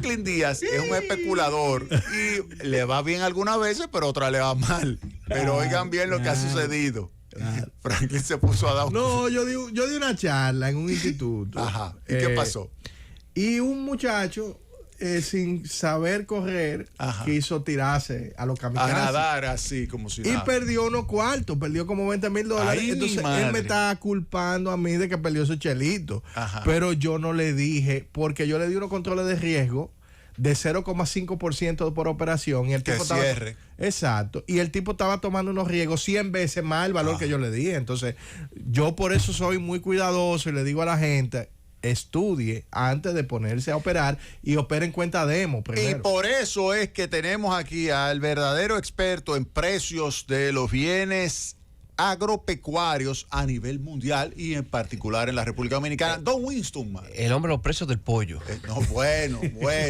Franklin Díaz es un especulador y le va bien algunas veces, pero otras le va mal. Pero oigan bien lo que ha sucedido. Franklin se puso a dar No, yo di una charla en un instituto. Ajá. ¿Y qué pasó? Y un muchacho, sin saber correr, quiso tirarse a los kamikazes. A nadar así, como si nada. Y perdió unos cuartos, perdió como $20,000. Entonces él me estaba culpando a mí de que perdió su chelito. Pero yo no le dije, porque yo le di unos controles de riesgo de 0,5% por operación. Y el tipo cierre. Exacto. Y el tipo estaba tomando unos riesgos 100 veces más el valor que yo le di. Entonces, yo por eso soy muy cuidadoso y le digo a la gente, estudie antes de ponerse a operar y opere en cuenta demo primero. Y por eso es que tenemos aquí al verdadero experto en precios de los bienes agropecuarios a nivel mundial y en particular en la República Dominicana, Don Winston. El hombre de los precios del pollo. No, bueno.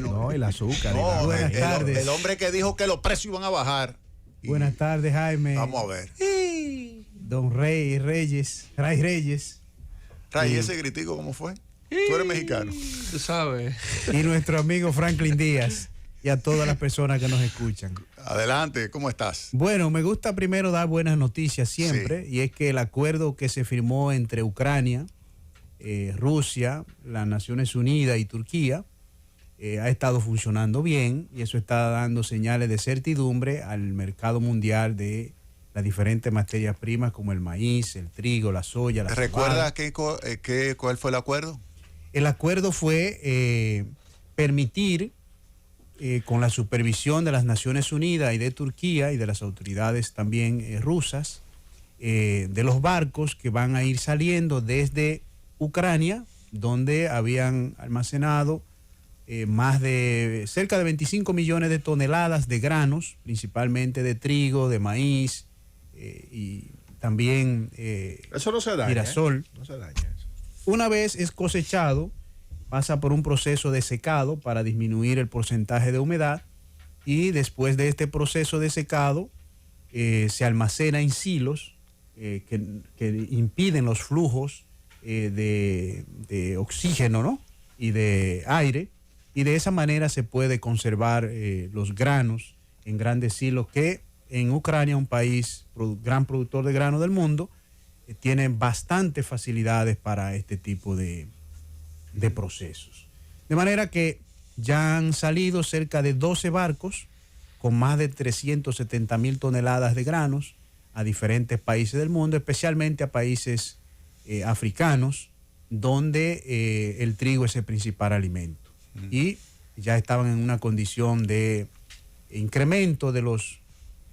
No, y el azúcar. No, Buenas tardes. El hombre que dijo que los precios iban a bajar. Buenas tardes, Jaime. Vamos a ver. Don Reyes. Ray, ese gritico, ¿cómo fue? Tú eres mexicano. Tú sabes. Y nuestro amigo Franklin Díaz. Y a todas las personas que nos escuchan. Adelante, ¿cómo estás? Bueno, me gusta primero dar buenas noticias siempre, y es que el acuerdo que se firmó entre Ucrania, Rusia, las Naciones Unidas y Turquía ha estado funcionando bien, y eso está dando señales de certidumbre al mercado mundial de las diferentes materias primas como el maíz, el trigo, la soya, la cebada. ¿Recuerdas cuál fue el acuerdo? El acuerdo fue permitir, con la supervisión de las Naciones Unidas y de Turquía y de las autoridades también rusas, de los barcos que van a ir saliendo desde Ucrania, donde habían almacenado cerca de 25 millones de toneladas de granos, principalmente de trigo, de maíz y también eso no se daña, girasol. No se daña eso. Una vez es cosechado, pasa por un proceso de secado para disminuir el porcentaje de humedad, y después de este proceso de secado se almacena en silos que impiden los flujos de oxígeno, ¿no?, y de aire, y de esa manera se puede conservar los granos en grandes silos que en Ucrania, un país gran productor de grano del mundo, tiene bastantes facilidades para este tipo de procesos. De manera que ya han salido cerca de 12 barcos con más de 370,000 toneladas de granos a diferentes países del mundo, especialmente a países africanos, donde el trigo es el principal alimento. Y ya estaban en una condición de incremento de los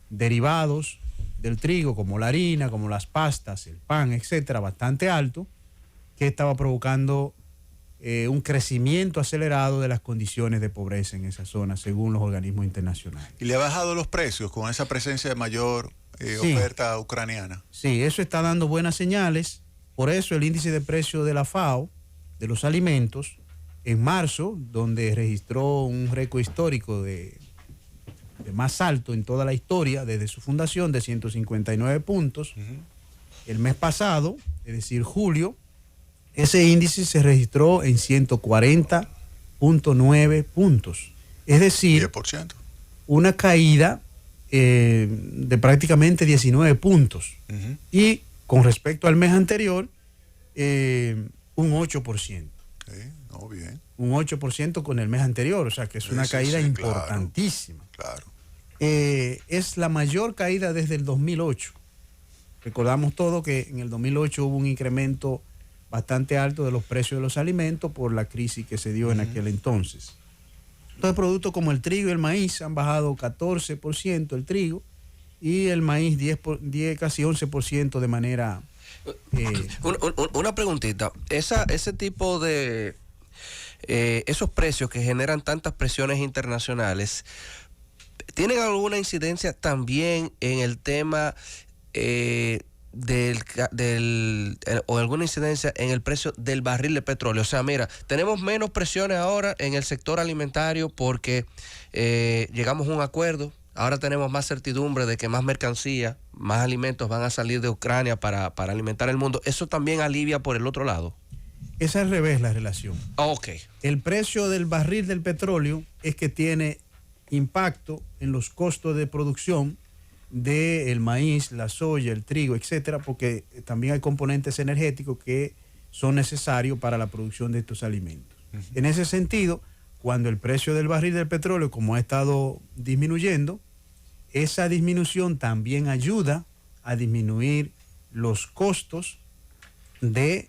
derivados del trigo, como la harina, como las pastas, el pan, etcétera, bastante alto, que estaba provocando un crecimiento acelerado de las condiciones de pobreza en esa zona, según los organismos internacionales. ¿Y le ha bajado los precios con esa presencia de mayor oferta ucraniana? Sí, eso está dando buenas señales. Por eso el índice de precio de la FAO, de los alimentos, en marzo, donde registró un récord histórico de más alto en toda la historia, desde su fundación, de 159 puntos, el mes pasado, es decir, julio, ese índice se registró en 140.9 puntos. Es decir, 10%. Una caída de prácticamente 19 puntos. Y con respecto al mes anterior, un 8%. No, bien. Un 8% con el mes anterior, o sea que es una caída importantísima. Claro. Es la mayor caída desde el 2008. Recordamos todo que en el 2008 hubo un incremento bastante alto de los precios de los alimentos por la crisis que se dio en aquel entonces. Entonces, productos como el trigo y el maíz han bajado 14% el trigo, y el maíz 10 casi 11% de manera... Una preguntita. Ese tipo de... esos precios que generan tantas presiones internacionales, ¿tienen alguna incidencia también en el tema o alguna incidencia en el precio del barril de petróleo? O sea, mira, tenemos menos presiones ahora en el sector alimentario porque llegamos a un acuerdo. Ahora tenemos más certidumbre de que más mercancía, más alimentos van a salir de Ucrania para alimentar el mundo. ¿Eso también alivia por el otro lado? Es al revés la relación. Ok. El precio del barril del petróleo es que tiene impacto en los costos de producción del maíz, la soya, el trigo, etcétera, porque también hay componentes energéticos que son necesarios para la producción de estos alimentos. En ese sentido, cuando el precio del barril del petróleo, como ha estado disminuyendo, esa disminución también ayuda a disminuir los costos de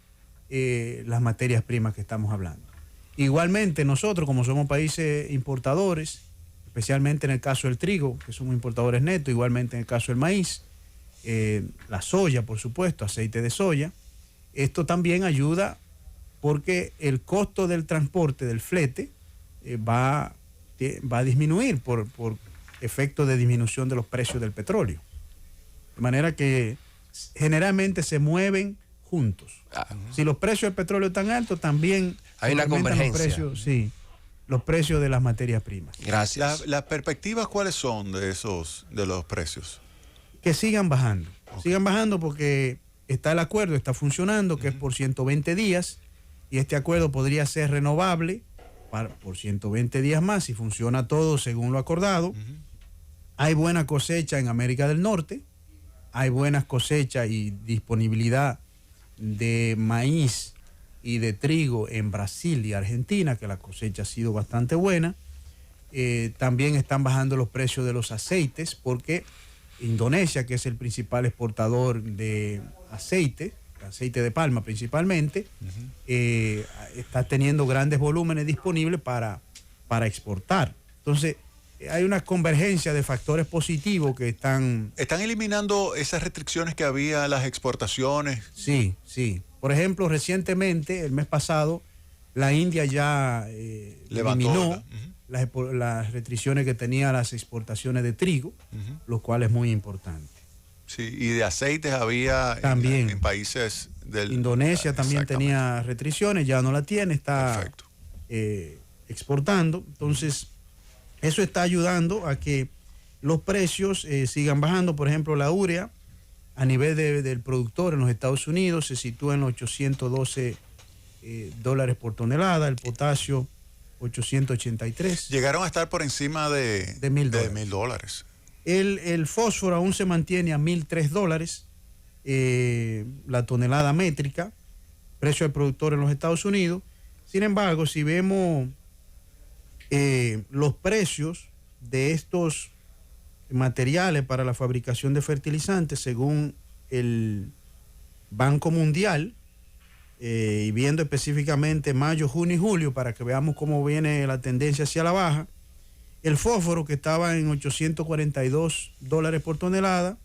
las materias primas que estamos hablando. Igualmente nosotros, como somos países importadores, especialmente en el caso del trigo, que somos importadores netos, igualmente en el caso del maíz, la soya, por supuesto, aceite de soya, esto también ayuda porque el costo del transporte, del flete, va a disminuir por efecto de disminución de los precios del petróleo. De manera que generalmente se mueven juntos. Si los precios del petróleo están altos, también hay una convergencia. Los precios de las materias primas. Gracias. ¿Las perspectivas cuáles son de los precios? Que sigan bajando. Sigan bajando porque está el acuerdo, está funcionando, que es por 120 días, y este acuerdo podría ser renovable por 120 días más si funciona todo según lo acordado. Hay buena cosecha en América del Norte, hay buenas cosechas y disponibilidad de maíz y de trigo en Brasil y Argentina, que la cosecha ha sido bastante buena. También están bajando los precios de los aceites porque Indonesia, que es el principal exportador de aceite de palma principalmente, está teniendo grandes volúmenes disponibles para exportar. Entonces, hay una convergencia de factores positivos que están... ¿Están eliminando esas restricciones que había a las exportaciones? Sí. Por ejemplo, recientemente, el mes pasado, la India ya eliminó las restricciones que tenía las exportaciones de trigo, lo cual es muy importante. Sí, y de aceites había también en países del... Indonesia también tenía restricciones, ya no la tiene, está exportando. Entonces, eso está ayudando a que los precios sigan bajando. Por ejemplo, la urea a nivel del productor en los Estados Unidos se sitúa en los $812 por tonelada, el potasio 883. Llegaron a estar por encima de $1,000. El fósforo aún se mantiene a $1,003 la tonelada métrica, precio del productor en los Estados Unidos. Sin embargo, si vemos los precios de estos materiales para la fabricación de fertilizantes, según el Banco Mundial, y viendo específicamente mayo, junio y julio, para que veamos cómo viene la tendencia hacia la baja, el fósforo, que estaba en $842 por tonelada,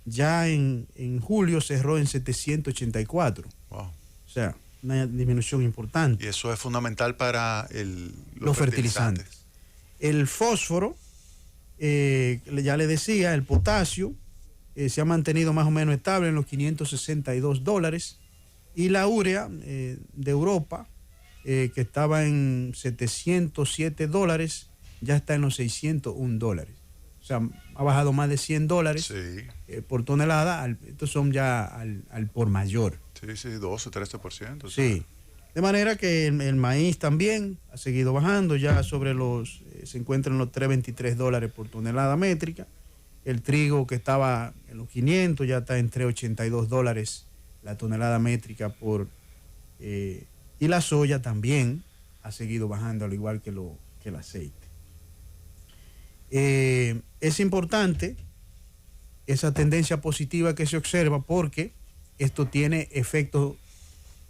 ya en julio cerró en 784. Wow. O sea, una disminución importante. Y eso es fundamental para los fertilizantes. El fósforo, ya le decía, el potasio se ha mantenido más o menos estable en los $562. Y la urea de Europa, que estaba en $707, ya está en los $601. O sea, ha bajado más de $100 por tonelada. Estos son ya al por mayor. Sí, 12, 13%. Sí. De manera que el maíz también ha seguido bajando, ya se encuentra en los $323 por tonelada métrica. El trigo, que estaba en los 500, ya está en $382 la tonelada métrica y la soya también ha seguido bajando, al igual que el aceite. Es importante esa tendencia positiva que se observa porque esto tiene efecto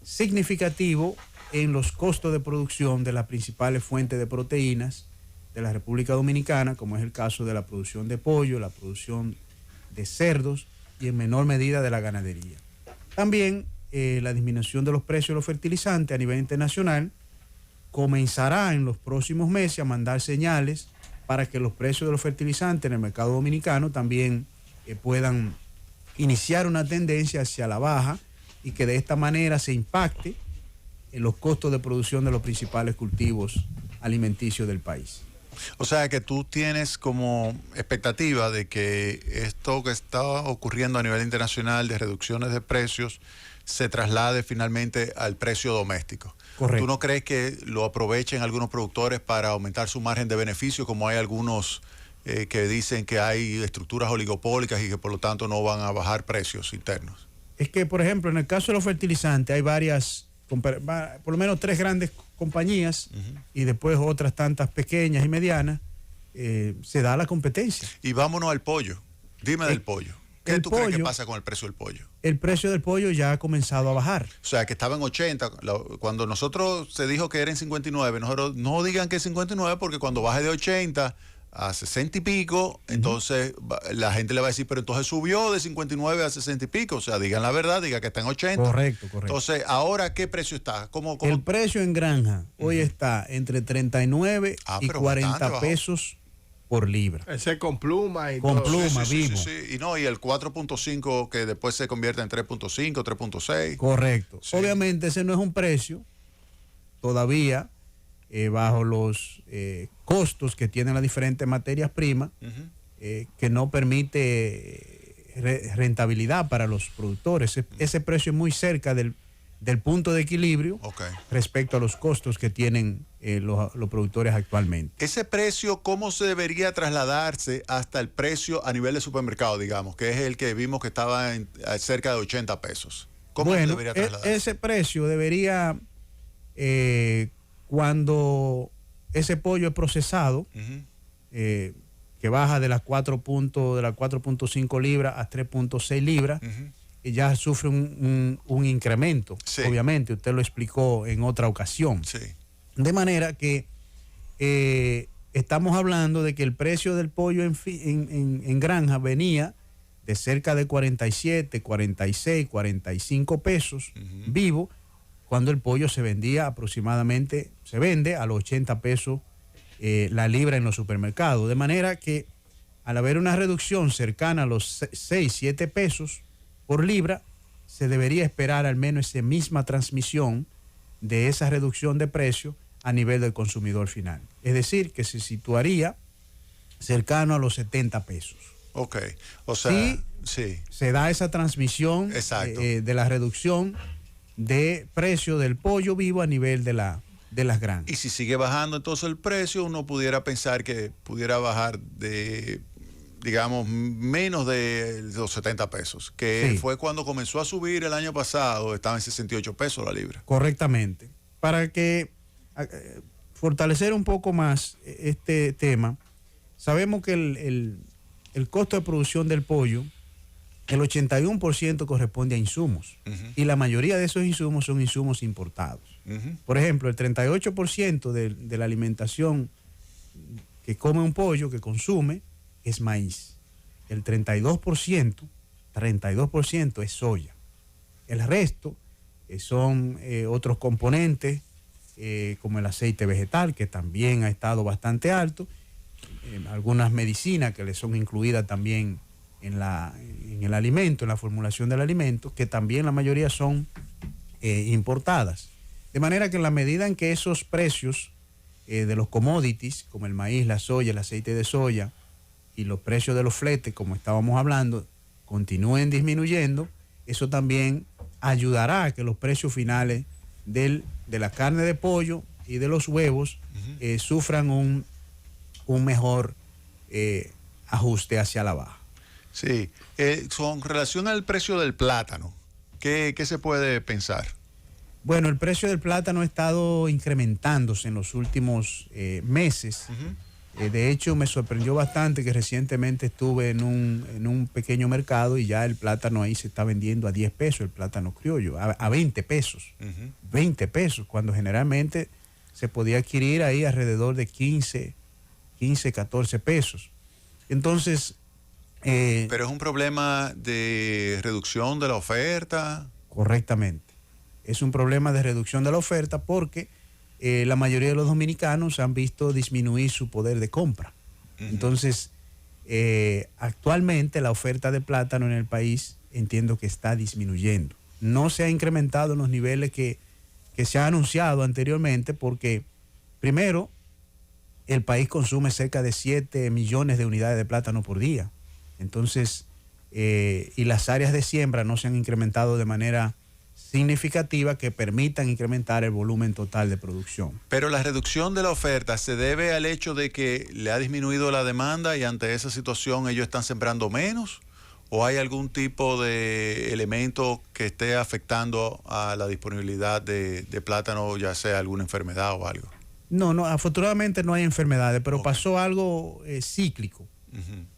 significativo en los costos de producción de las principales fuentes de proteínas de la República Dominicana, como es el caso de la producción de pollo, la producción de cerdos y en menor medida de la ganadería. También la disminución de los precios de los fertilizantes a nivel internacional comenzará en los próximos meses a mandar señales para que los precios de los fertilizantes en el mercado dominicano también puedan iniciar una tendencia hacia la baja y que de esta manera se impacte en los costos de producción de los principales cultivos alimenticios del país. O sea que tú tienes como expectativa de que esto que está ocurriendo a nivel internacional de reducciones de precios se traslade finalmente al precio doméstico. Correcto. ¿Tú no crees que lo aprovechen algunos productores para aumentar su margen de beneficio, como hay algunos que dicen que hay estructuras oligopólicas y que por lo tanto no van a bajar precios internos? Es que, por ejemplo, en el caso de los fertilizantes hay varias, por lo menos 3 grandes compañías y después otras tantas pequeñas y medianas. Se da la competencia. Y vámonos al pollo. Dime del pollo. ¿Qué tú crees que pasa con el precio del pollo? El precio del pollo ya ha comenzado a bajar. O sea, que estaba en 80. Cuando nosotros se dijo que era en 59, nosotros no digan que es 59 porque cuando baje de 80 a 60 y pico, entonces la gente le va a decir, pero entonces subió de 59 a 60 y pico. O sea, digan la verdad, digan que está en 80. Correcto. Entonces, ¿ahora qué precio está? ¿Cómo? El precio en granja hoy está entre 39 y 40 pesos por libra. Ese con pluma y con todo. pluma, sí, vivo. Sí. Y el 4.5 que después se convierte en 3.5, 3.6. Correcto. Sí. Obviamente ese no es un precio todavía bajo los costos que tienen las diferentes materias primas, que no permite rentabilidad para los productores. Ese precio es muy cerca del punto de equilibrio respecto a los costos que tienen los productores actualmente. Ese precio, ¿cómo se debería trasladarse hasta el precio a nivel de supermercado, digamos, que es el que vimos que estaba cerca de 80 pesos? ¿Cómo se debería trasladar? Ese precio debería, cuando ese pollo es procesado, que baja de las 4.5 libras a 3.6 libras, y ya sufre un incremento. Sí. Obviamente, usted lo explicó en otra ocasión. Sí. De manera que estamos hablando de que el precio del pollo en granja venía de cerca de 47, 46, 45 pesos vivo, cuando el pollo se vendía aproximadamente, se vende a los 80 pesos la libra en los supermercados. De manera que al haber una reducción cercana a los 6, 7 pesos por libra, se debería esperar al menos esa misma transmisión de esa reducción de precio a nivel del consumidor final. Es decir, que se situaría cercano a los 70 pesos. Ok, o sea, sí. Se da esa transmisión de la reducción de precio del pollo vivo a nivel de las granjas. Y si sigue bajando entonces el precio, uno pudiera pensar que pudiera bajar de, digamos, menos de los 70 pesos, que fue cuando comenzó a subir el año pasado, estaba en 68 pesos la libra. Correctamente. Para que fortalecer un poco más este tema, sabemos que el costo de producción del pollo, el 81% corresponde a insumos, y la mayoría de esos insumos son insumos importados. Por ejemplo, el 38% de la alimentación que come un pollo, que consume, es maíz. El 32% es soya. El resto son otros componentes, como el aceite vegetal, que también ha estado bastante alto, algunas medicinas que le son incluidas también en el alimento, en la formulación del alimento, que también la mayoría son importadas. De manera que en la medida en que esos precios de los commodities, como el maíz, la soya, el aceite de soya, y los precios de los fletes, como estábamos hablando, continúen disminuyendo, eso también ayudará a que los precios finales de la carne de pollo y de los huevos sufran un mejor ajuste hacia la baja. Sí, con relación al precio del plátano, ¿qué se puede pensar? Bueno, el precio del plátano ha estado incrementándose en los últimos meses. De hecho, me sorprendió bastante que recientemente estuve en un pequeño mercado y ya el plátano ahí se está vendiendo a 10 pesos, el plátano criollo, a 20 pesos. 20 pesos, cuando generalmente se podía adquirir ahí alrededor de 15, 14 pesos. Entonces... pero es un problema de reducción de la oferta. Correctamente. Es un problema de reducción de la oferta porque la mayoría de los dominicanos han visto disminuir su poder de compra. Entonces, actualmente la oferta de plátano en el país entiendo que está disminuyendo. No se ha incrementado en los niveles que se ha anunciado anteriormente porque, primero, el país consume cerca de 7 millones de unidades de plátano por día. Entonces, y las áreas de siembra no se han incrementado de manera significativas que permitan incrementar el volumen total de producción. Pero la reducción de la oferta se debe al hecho de que le ha disminuido la demanda y ante esa situación ellos están sembrando menos, ¿o hay algún tipo de elemento que esté afectando a la disponibilidad de plátano, ya sea alguna enfermedad o algo? No, afortunadamente no hay enfermedades, pero pasó algo cíclico.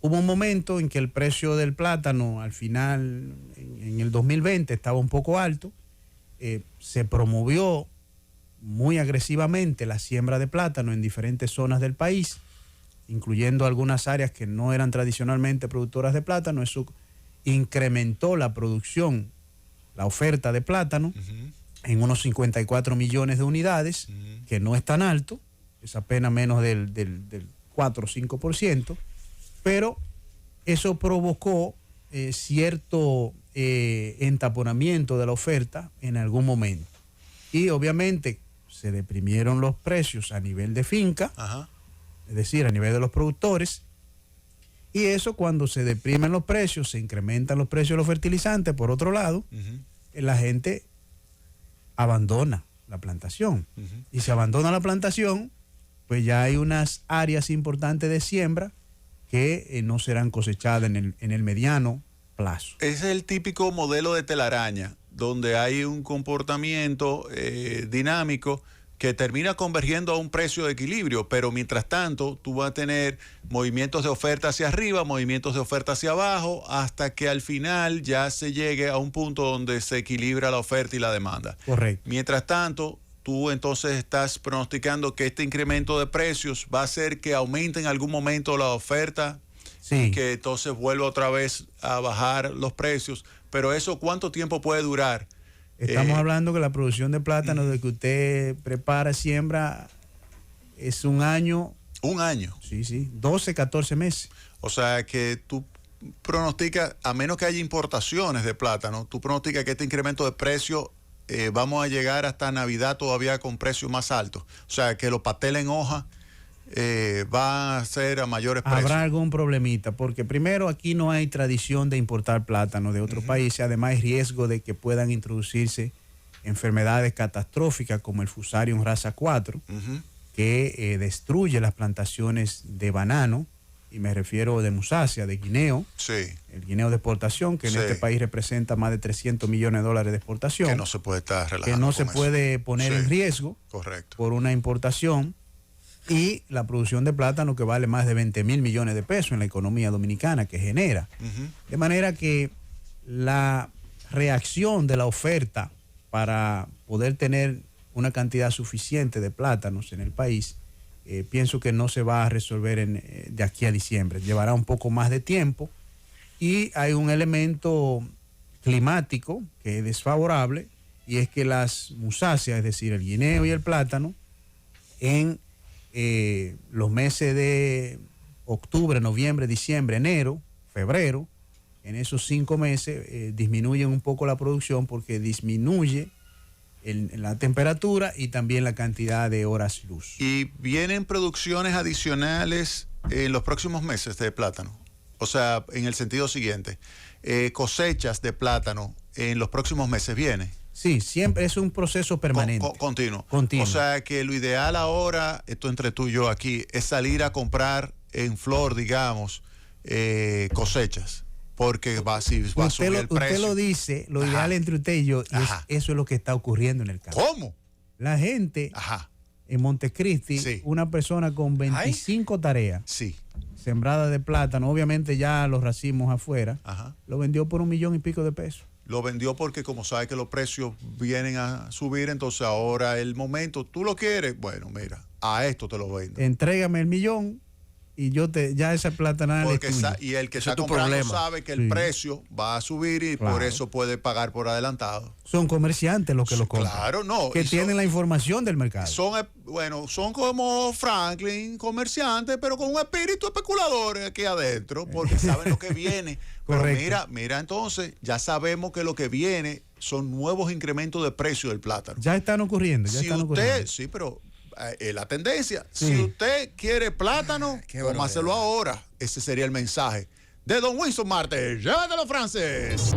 Hubo un momento en que el precio del plátano al final, en el 2020, estaba un poco alto. Se promovió muy agresivamente la siembra de plátano en diferentes zonas del país, incluyendo algunas áreas que no eran tradicionalmente productoras de plátano. Eso incrementó la producción, la oferta de plátano en unos 54 millones de unidades, que no es tan alto, es apenas menos del 4 o 5%, pero eso provocó cierto entaponamiento de la oferta en algún momento. Y obviamente se deprimieron los precios a nivel de finca, es decir, a nivel de los productores, y eso, cuando se deprimen los precios, se incrementan los precios de los fertilizantes, por otro lado, la gente abandona la plantación. Y si abandona la plantación, pues ya hay unas áreas importantes de siembra que no serán cosechadas en el mediano plazo. Ese es el típico modelo de telaraña, donde hay un comportamiento dinámico que termina convergiendo a un precio de equilibrio, pero mientras tanto tú vas a tener movimientos de oferta hacia arriba, movimientos de oferta hacia abajo, hasta que al final ya se llegue a un punto donde se equilibra la oferta y la demanda. Correcto. Mientras tanto, tú entonces estás pronosticando que este incremento de precios va a hacer que aumente en algún momento la oferta, sí, y que entonces vuelva otra vez a bajar los precios. Pero eso, ¿cuánto tiempo puede durar? Estamos hablando que la producción de plátano de que usted prepara, siembra, es un año. ¿Un año? Sí, 12, 14 meses. O sea que tú pronosticas, a menos que haya importaciones de plátano, tú pronosticas que este incremento de precio vamos a llegar hasta Navidad todavía con precios más altos. O sea que los pasteles en hoja va a ser a mayores precios. Habrá algún problemita, porque primero aquí no hay tradición de importar plátano de otros países. Además hay riesgo de que puedan introducirse enfermedades catastróficas como el Fusarium raza 4, que destruye las plantaciones de banano, y me refiero de musácea, de guineo, el guineo de exportación, que en este país representa más de 300 millones de dólares de exportación. Que no se puede estar relajando, que no se puede poner en riesgo por una importación. Y la producción de plátano, que vale más de 20 mil millones de pesos en la economía dominicana, que genera. De manera que la reacción de la oferta para poder tener una cantidad suficiente de plátanos en el país, pienso que no se va a resolver de aquí a diciembre. Llevará un poco más de tiempo, y hay un elemento climático que es desfavorable, y es que las musáceas, es decir, el guineo y el plátano, en los meses de octubre, noviembre, diciembre, enero, febrero, en esos 5 meses disminuyen un poco la producción, porque disminuye la temperatura y también la cantidad de horas luz. ¿Y vienen producciones adicionales en los próximos meses de plátano? O sea, en el sentido siguiente, cosechas de plátano en los próximos meses vienen. Sí, siempre es un proceso permanente. Continuo. O sea que lo ideal ahora, esto entre tú y yo aquí, es salir a comprar en flor, digamos, cosechas. Porque va a subir el precio. Usted lo dice, lo ideal entre usted y yo, y eso es lo que está ocurriendo en el campo. ¿Cómo? La gente en Montecristi, una persona con 25 tareas sembradas de plátano, obviamente ya los racimos afuera, lo vendió por $1 millón y pico de pesos. Lo vendió porque como sabe que los precios vienen a subir, entonces ahora el momento, ¿tú lo quieres? Bueno, mira, a esto te lo vendo. Entrégame $1 millón y ya esa platanal es tuya. Y el que está comprando sabe que el precio va a subir, y por eso puede pagar por adelantado. Son comerciantes los que lo compran. Claro, no. Que tienen la información del mercado. Son como Franklin, comerciantes, pero con un espíritu especulador aquí adentro, porque saben lo que viene. Pero mira, entonces ya sabemos que lo que viene son nuevos incrementos de precio del plátano. Ya están ocurriendo. Sí, pero la tendencia. Si usted quiere plátano, cómaselo ahora. Ese sería el mensaje de Don Winston Marte. Llévatelo, Frances.